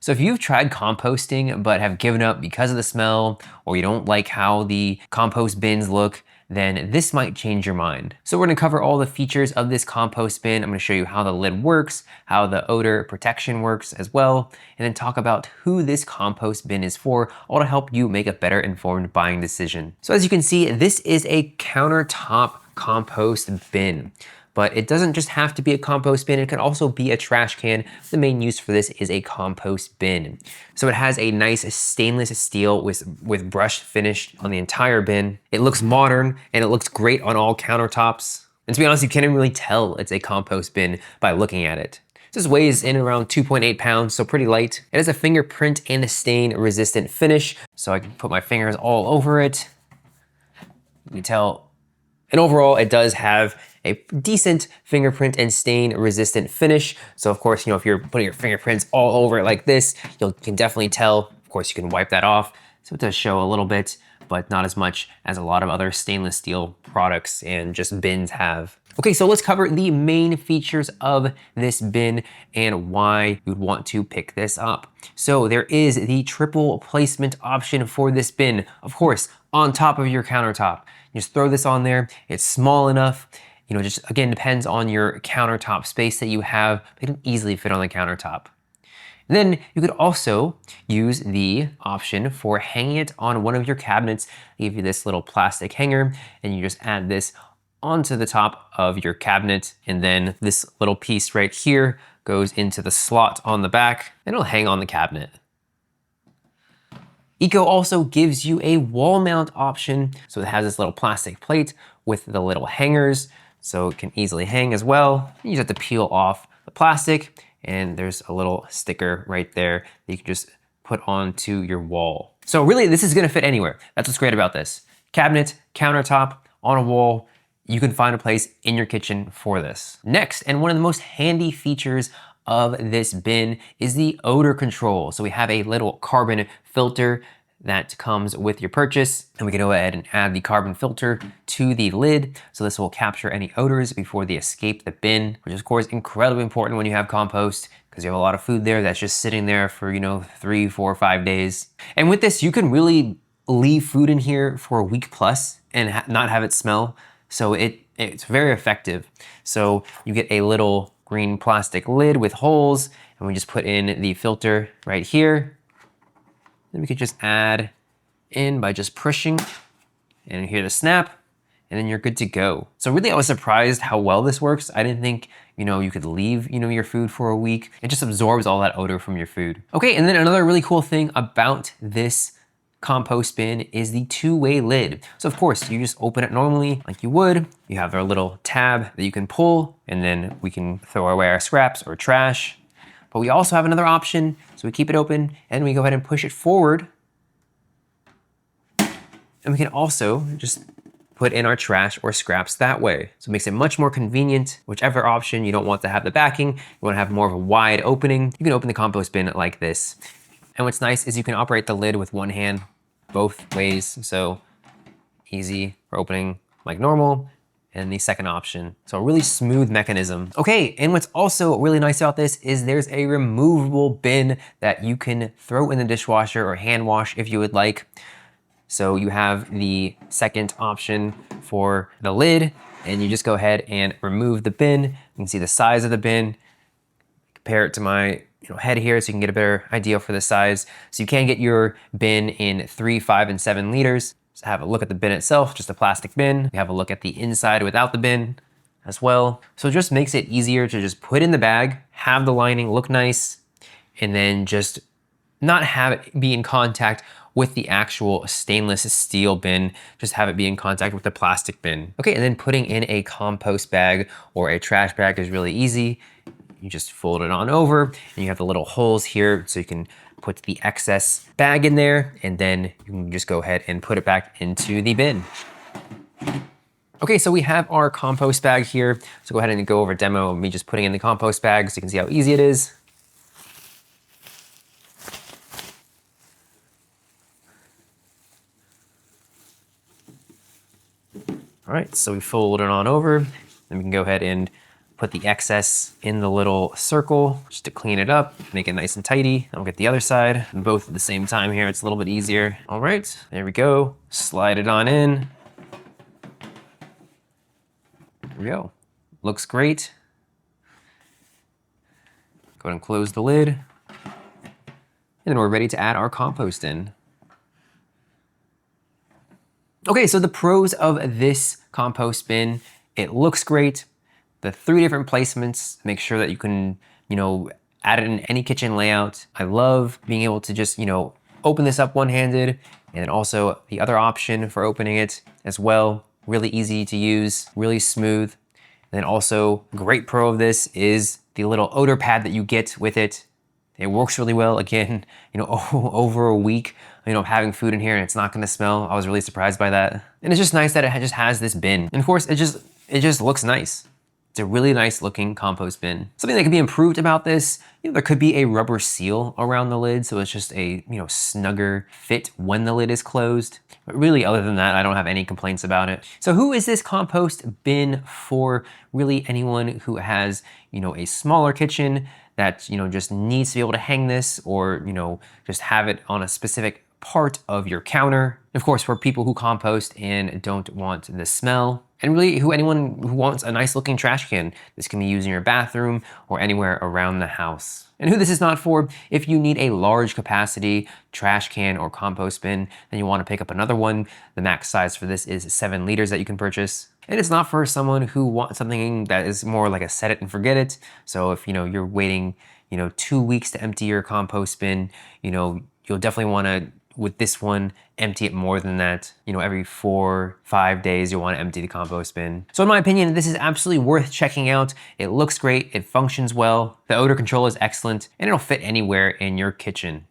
So if you've tried composting but have given up because of the smell, or you don't like how the compost bins look, then this might change your mind. So we're gonna cover all the features of this compost bin. I'm gonna show you how the lid works, how the odor protection works as well, and then talk about who this compost bin is for, all to help you make a better informed buying decision. So as you can see, this is a countertop compost bin. But it doesn't just have to be a compost bin, it can also be a trash can. The main use for this is a compost bin. So it has a nice stainless steel with brushed finish on the entire bin. It looks modern and it looks great on all countertops. And to be honest, you can't even really tell it's a compost bin by looking at it. This weighs in around 2.8 pounds, so pretty light. It has a fingerprint and a stain resistant finish, so I can put my fingers all over it. You can tell. And overall, it does have a decent fingerprint and stain resistant finish. So of course, if you're putting your fingerprints all over it like this, you can definitely tell. Of course, you can wipe that off. So it does show a little bit, but not as much as a lot of other stainless steel products and just bins have. Okay, so let's cover the main features of this bin and why you'd want to pick this up. So there is the triple placement option for this bin, of course, on top of your countertop. Just throw this on there. It's small enough. Just again, depends on your countertop space that you have. It can easily fit on the countertop. And then you could also use the option for hanging it on one of your cabinets. They give you this little plastic hanger and you just add this onto the top of your cabinet. And then this little piece right here goes into the slot on the back and it'll hang on the cabinet. EKO also gives you a wall mount option. So it has this little plastic plate with the little hangers, so it can easily hang as well. You just have to peel off the plastic and there's a little sticker right there that you can just put onto your wall. So really, this is gonna fit anywhere. That's what's great about this. Cabinet, countertop, on a wall, you can find a place in your kitchen for this. Next, and one of the most handy features of this bin is the odor control. So we have a little carbon filter that comes with your purchase, and we can go ahead and add the carbon filter to the lid. So this will capture any odors before they escape the bin, which is of course incredibly important when you have compost because you have a lot of food there that's just sitting there for 3, 4, 5 days. And with this, you can really leave food in here for a week plus and not have it smell. So it's very effective. So you get a little green plastic lid with holes, and we just put in the filter right here. Then we could just add in by just pushing and hear the snap, and then you're good to go. So really, I was surprised how well this works. I didn't think, you could leave, your food for a week. It just absorbs all that odor from your food. Okay, and then another really cool thing about this compost bin is the two-way lid. So of course, you just open it normally like you would. You have our little tab that you can pull, and then we can throw away our scraps or trash. But we also have another option. So we keep it open and we go ahead and push it forward. And we can also just put in our trash or scraps that way. So it makes it much more convenient. Whichever option you don't want to have the backing, you want to have more of a wide opening, you can open the compost bin like this. And what's nice is you can operate the lid with one hand both ways. So easy for opening like normal, and the second option. So a really smooth mechanism. Okay, and what's also really nice about this is there's a removable bin that you can throw in the dishwasher or hand wash if you would like. So you have the second option for the lid, and you just go ahead and remove the bin. You can see the size of the bin. Compare it to my head here so you can get a better idea for the size. So you can get your bin in 3, 5, and 7 liters. So have a look at the bin itself, just a plastic bin. We have a look at the inside without the bin as well. So it just makes it easier to just put in the bag, have the lining look nice, and then just not have it be in contact with the actual stainless steel bin, just have it be in contact with the plastic bin. Okay, and then putting in a compost bag or a trash bag is really easy. You just fold it on over, and you have the little holes here so you can put the excess bag in there, and then you can just go ahead and put it back into the bin. Okay, so we have our compost bag here. So go ahead and go over a demo of me just putting in the compost bag so you can see how easy it is. All right, so we fold it on over, then we can go ahead and put the excess in the little circle just to clean it up, make it nice and tidy. I'll get the other side, both at the same time here. It's a little bit easier. All right, there we go. Slide it on in. There we go. Looks great. Go ahead and close the lid. And then we're ready to add our compost in. Okay, so the pros of this compost bin, it looks great. The 3 different placements, make sure that you can, add it in any kitchen layout. I love being able to just, open this up one-handed, and then also the other option for opening it as well. Really easy to use, really smooth. And then also, great pro of this is the little odor pad that you get with it. It works really well. Again, over a week, of having food in here and it's not gonna smell. I was really surprised by that. And it's just nice that it just has this bin. And of course, it just looks nice. It's a really nice looking compost bin. Something that could be improved about this, there could be a rubber seal around the lid so it's just a, snugger fit when the lid is closed. But really, other than that, I don't have any complaints about it. So who is this compost bin for? Really anyone who has, a smaller kitchen that, just needs to be able to hang this or, just have it on a specific part of your counter. Of course, for people who compost and don't want the smell. And really, anyone who wants a nice looking trash can. This can be used in your bathroom or anywhere around the house. And who this is not for, if you need a large capacity trash can or compost bin, then you want to pick up another one. The max size for this is 7 liters that you can purchase. And it's not for someone who wants something that is more like a set it and forget it. So if you're waiting 2 weeks to empty your compost bin, you'll definitely want to, with this one, empty it more than that. Every 4-5 days, you'll want to empty the compost bin. So in my opinion, this is absolutely worth checking out. It looks great, it functions well, the odor control is excellent, and it'll fit anywhere in your kitchen.